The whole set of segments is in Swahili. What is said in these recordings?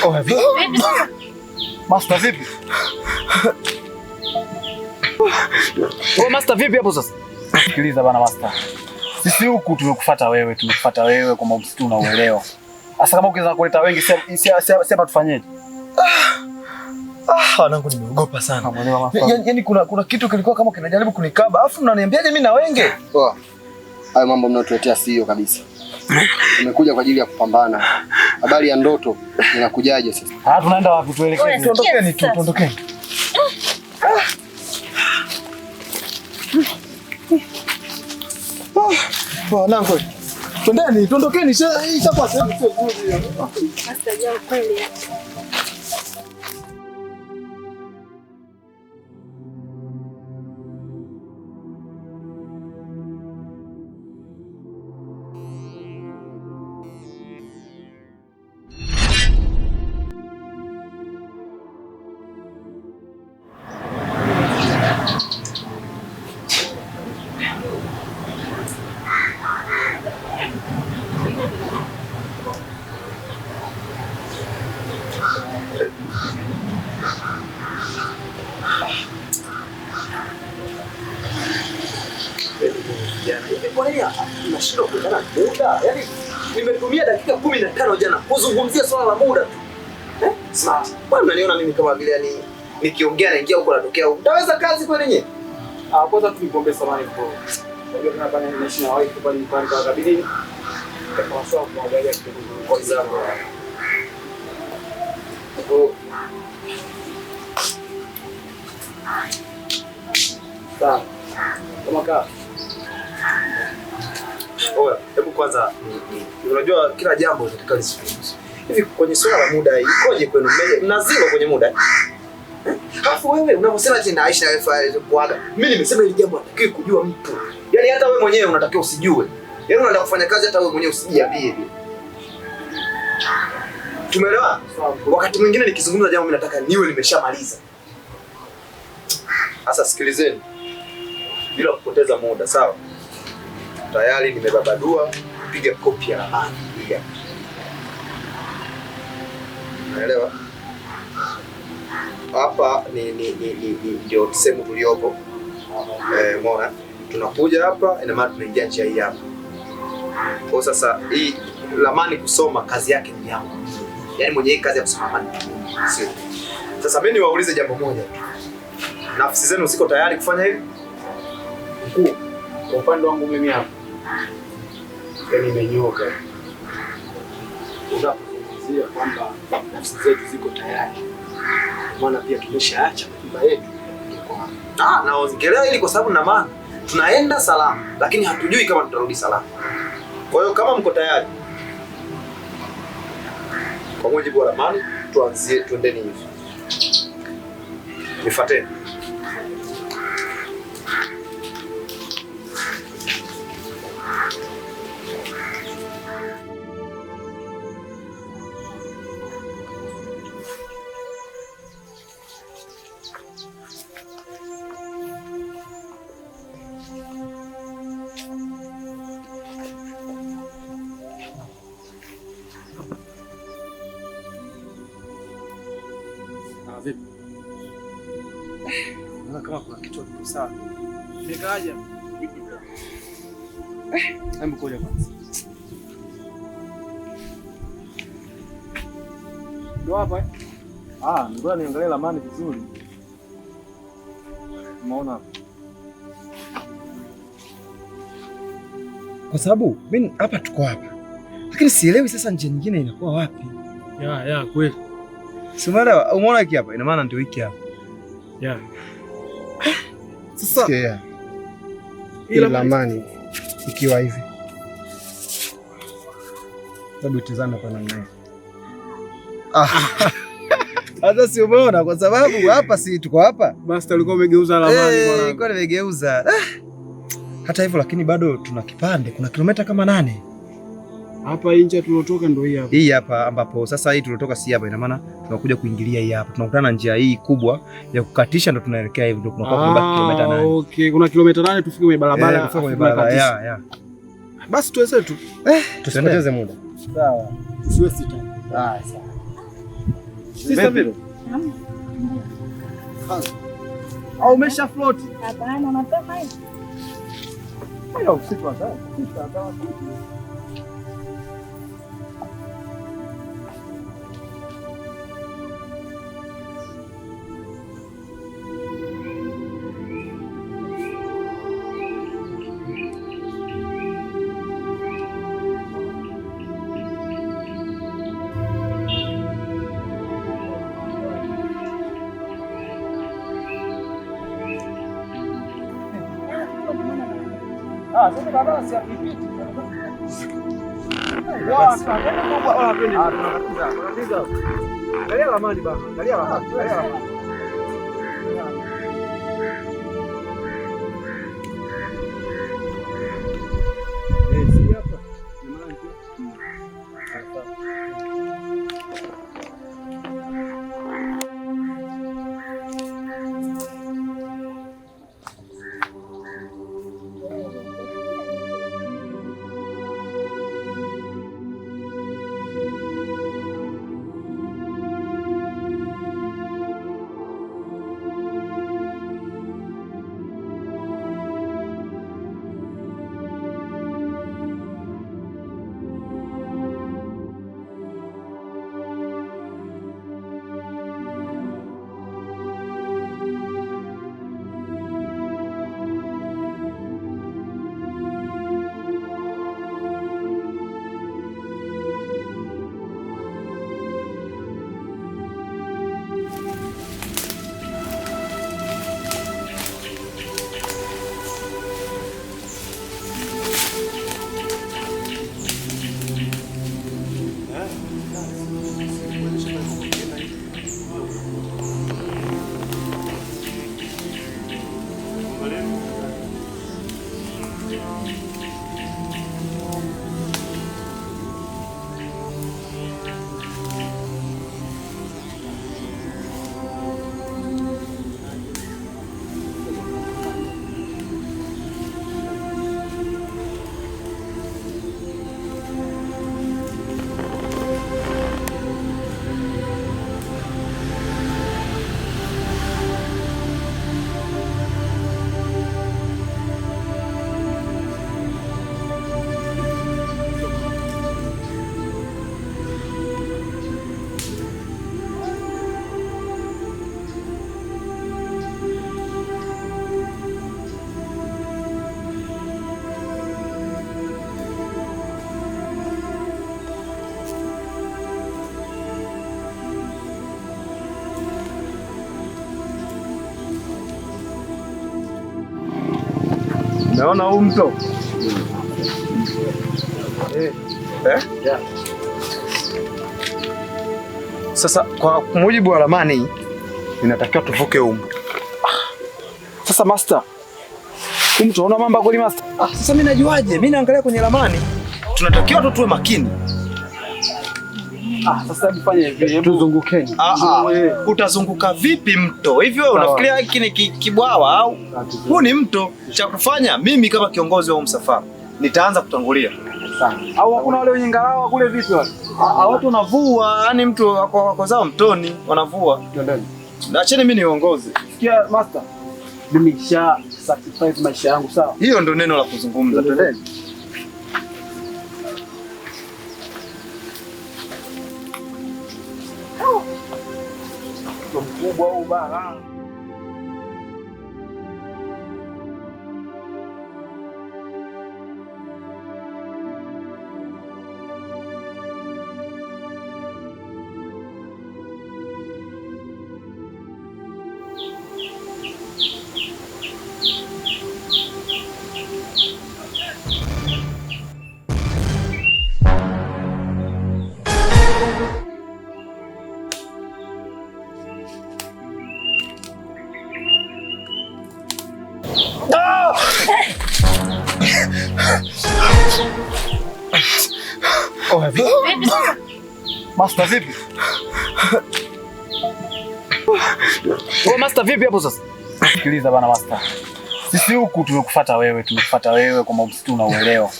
Oh, vipi? Master vipi? Oh, Master vipi hapo sasa? Sikiliza bana Master. Sisi huku tumekufuata wewe kwa msitu unauelewa. Sasa kama ukiweza kuleta wengi sema tufanyeje? Wanangu nimeogopa sana. Yaani kuna kitu kilikuwa kama kinajaribu kunikaba. Alafu mnaniambiaje mimi na wenge? Poa. Hayo mambo mnayotuletea sio kabisa. Tumekuja kwa ajili ya kupambana. Habari ya ndoto inakujaje sasa? Tunaenda wapi tuelekee? Tuondokeni. Wanangu. Tuondokeni. Ishakuwa sehemu sio nzuri. Master jao kweli. Unashindwa kuendana muda. Yaani nimetumia dakika 15 jana kuzungumzia swala la muda tu. Smart. Wewe unaniona mimi kama vile yani nikiongea naingia huko natokea huko. Utaweza kazi kweli yenyewe? Kwanza tu nikuombe samahani kwa. Unajua tunafanya nation na wife kwa nyumbani kwa kabili. Kwa sababu tunaangalia kitu kwa izama. Sawa. Kama kaa. Oya, hebu kwanza unajua kila jambo linataka lisifundishe. Hivi kwenye swala la muda ikoje kwenu? Mnazima kwenye muda? Alafu wewe unaposema ati na Aisha wewe kuaga. Mimi nimesema hili jambo hatakiwi kujua mtu. Yaani hata wewe mwenyewe unatakiwa usijue. Yaani unaenda kufanya kazi hata wewe mwenyewe usijiambie hivi. Tumeelewa? Wakati mwingine nikizungumza jambo mimi nataka niwe nimeshamaliza. Sasa sikilizeni. Bila kupoteza muda, sawa? Tayari nimebabadua kupiga kopi ya ramani. Unaelewa? Hapa ni ndio sehemu tuliopo. Umeona? Tunakuja hapa ina maana tunaingia njia hii hapa. Kwa sasa hii ramani kusoma kazi yake ni yangu. Yaani mwenye kazi ya kusoma ramani sio. Sasa mimi niwaulize jambo moja tu. Nafsi zenu ziko tayari kufanya hivi? Mkuu, kwa upande wangu mimi hapa. Yaani imenyoka. Unapozungumzia kwamba nafsi zetu ziko tayari. Maana pia tumeshaacha katiba yetu. Naongelea hili kwa sababu na maana tunaenda salama, lakini hatujui kama tutarudi salama. Kwa hiyo kama mko tayari, kwa mujibu wa ramani, tuendeni hivi. Nifuateni. Vipi? Kama kuna kitu kipo sawa. Nimekaja. Hebu koja kwanza. Ndio hapa. Ngoja niangalie ramani vizuri. Umeona? Kwa sababu mimi hapa tuko hapa. Lakini sielewi sasa njia nyingine inakuwa wapi. Ya kweli. Simuelewa, umeona hiki hapa? Ina maana ndio hiki hapa. Ya. Sasa hii ramani ikiwa hivi. Hebu tazama kwa namna hii. Hata si umeona kwa sababu hapa si tuko hapa. Master ulikuwa umegeuza ramani mwanangu. Nilikuwa nimegeuza. Hata hivyo lakini bado tuna kipande, kuna kilomita kama 8. Hapa nje tulotoka ndio hii hapa. Hii hapa ambapo sasa hii tulotoka si hapa, ina maana tunakuja kuingilia hii hapa. Tunakutana na njia hii kubwa ya kukatisha ndio tunaelekea hivi, ndio kunakuwa kubaki kilomita 8. Okay, kuna kilomita 8 tufike kwenye barabara. Tufike kwenye barabara. Basi tuwe zetu. Tusipoteze muda. Sawa. Siwe sita. Sawa. Sisi vile. Au umesha float? Hapana, mapema hivi. Hayo usiku hata. Sita. Sasa baba si apipiti. Angalia ramani baba. Angalia ramani. Si hapa. Naona huu mto. Sasa kwa mujibu wa ramani inatakiwa tuvuke huu mto. Sasa master. Kumbe tunaona mamba kweli master? Sasa mimi najuaje? Mimi naangalia kwenye ramani. Tunatakiwa tuwe makini. Sasa hebu fanye hivi, tuzungukeni. Utazunguka vipi mto? Hivi wewe unafikiria hiki ni kibwawa au? Huu ni mto. Cha kufanya mimi kama kiongozi wa msafara nitaanza kutangulia. Au hakuna wale wenye ngalawa kule vipi wale? Watu wanavua, yani mtu wako zao mtoni wanavua. Acheni mimi niongoze. Sikia master. Mimi nisha sacrifice maisha yangu sawa. Hiyo ndio neno la kuzungumza. Twendeni. Mkubwa au bana. Master vipi? Master vipi hapo sasa? Sikiliza bana master. Sisi huku tumekufuata wewe kwa msitu na uelewa.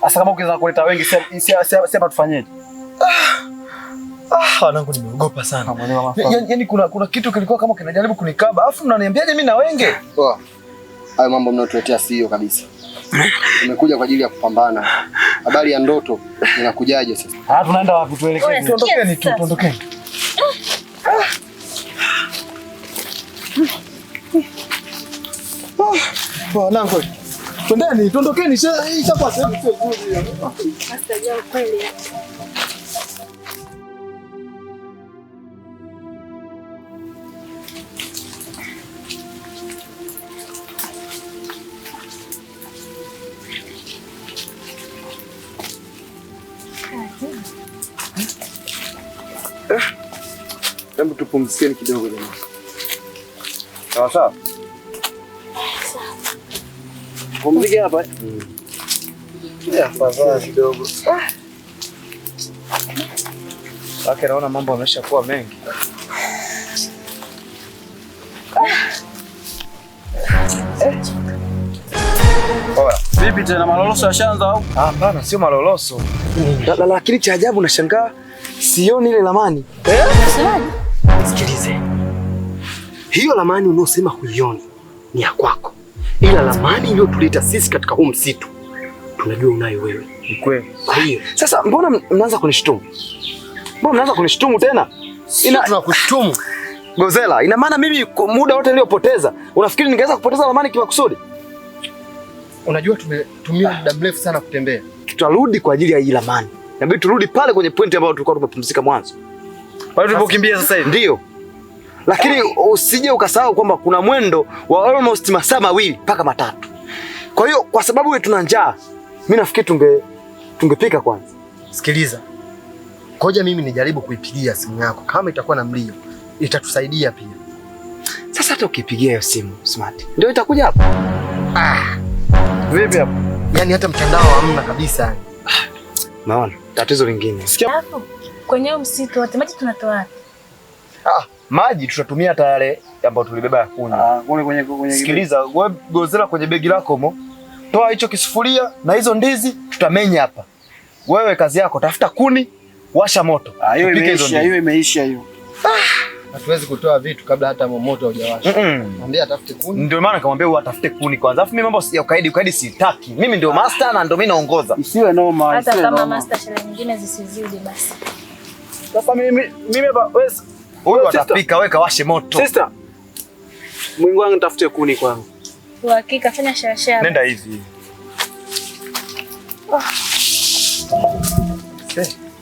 Sasa kama ukiweza kuleta wengi sema tufanyeje? Wanangu nimeogopa sana. Yaani kuna kitu kilikuwa kama kinajaribu kunikaba. Alafu mnaniambiaje mimi na wenge? Poa. Hayo mambo mnayotuletea sio kabisa. Tumekuja kwa ajili ya kupambana. Habari ya ndoto inakujaje sasa? Tunaenda wapi tuelekee? Tuondokeni. Wanangu. Tuondokeni. Ishakuwa sehemu sio nzuri. Master Jao kweli. Hebu tupumzikeni kidogo jamani. Sawa sawa. Pumzike hapa. Afadhali kidogo. Wake naona mambo yameshakuwa mengi. Vipi tena maloloso yashaanza au? Hapana, sio maloloso. Lakini cha ajabu nashangaa sioni ile ramani. Sikilize. Hiyo ramani unaosema huioni ni ya kwako. Ila ramani iliyotuleta sisi katika huu msitu tunajua unayo wewe. Ni kweli. Kwa hiyo sasa mbona mnaanza kunishtumu? Mbona mnaanza kunishtumu tena? Tunakushtumu. Gozela, ina maana mimi muda wote niliopoteza, unafikiri ningeweza kupoteza ramani kimakusudi? Unajua tumetumia muda mrefu sana kutembea. Tutarudi kwa ajili ya hii ramani. Inabidi turudi pale kwenye pointi ambayo tulikuwa tumepumzika mwanzo. Pale tulipokimbia sasa hivi. Ndio. Lakini usije ukasahau kwamba kuna mwendo wa almost masaa 2 mpaka 3. Kwa hiyo kwa sababu wewe tuna njaa, mimi nafikiri tungepika kwanza. Sikiliza. Ngoja mimi nijaribu kuipigia simu yako. Kama itakuwa na mlio, itatusaidia pia. Sasa hata ukipigia hiyo simu Smart, ndio itakuja hapo. Vipi hapo? Yaani hata mtandao hamna kabisa. Naona tatizo lingine. Sikia. Alafu kwenye msitu wote maji tunatoa wapi? Maji tutatumia hata yale ambayo tulibeba ya kunywa. Kwenye Sikiliza, wewe Gozela kwenye begi lako mo. Toa hicho kisufuria na hizo ndizi tutamenya hapa. Wewe kazi yako tafuta kuni, washa moto. Hiyo imeisha hiyo. Hatuwezi kutoa vitu kabla hata moto haujawasha. Mwambie atafute kuni. Ndio maana nikamwambia wewe atafute kuni kwanza. Alafu mimi mambo ya ukaidi sitaki. Mimi ndio master na ndio mimi naongoza. Isiwe noma. Hata kama master sherehe nyingine zisizidi basi. Sasa mimi wewe huyu atapika, wewe kawashe moto. Sister. Mwingi wangu nitafute kuni kwangu. Uhakika fanya shashara. Nenda hivi.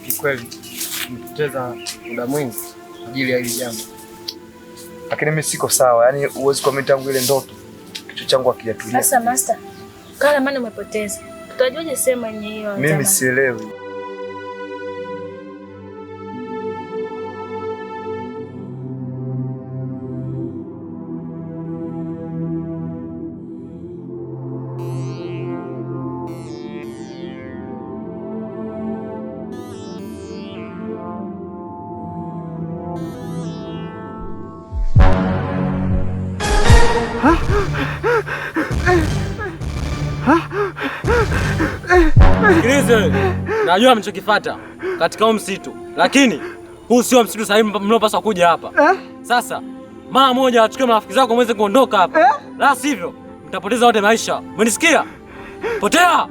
Kikweli tumepoteza muda mwingi kwa ajili ya hili jambo. Lakini mimi siko sawa. Yaani huwezi kuamini tangu ile ndoto. Kichwa changu hakijatulia. Sasa master, kama maana umepoteza. Tutajuaje sema yenye hiyo? Mimi sielewi. Sikilize, najua mnachokifuata katika huu msitu, lakini huu sio msitu sahihi mnaopaswa kuja hapa. Sasa mara moja achukue marafiki zako mweze kuondoka hapa. La sivyo mtapoteza wote maisha. Umenisikia? Potea!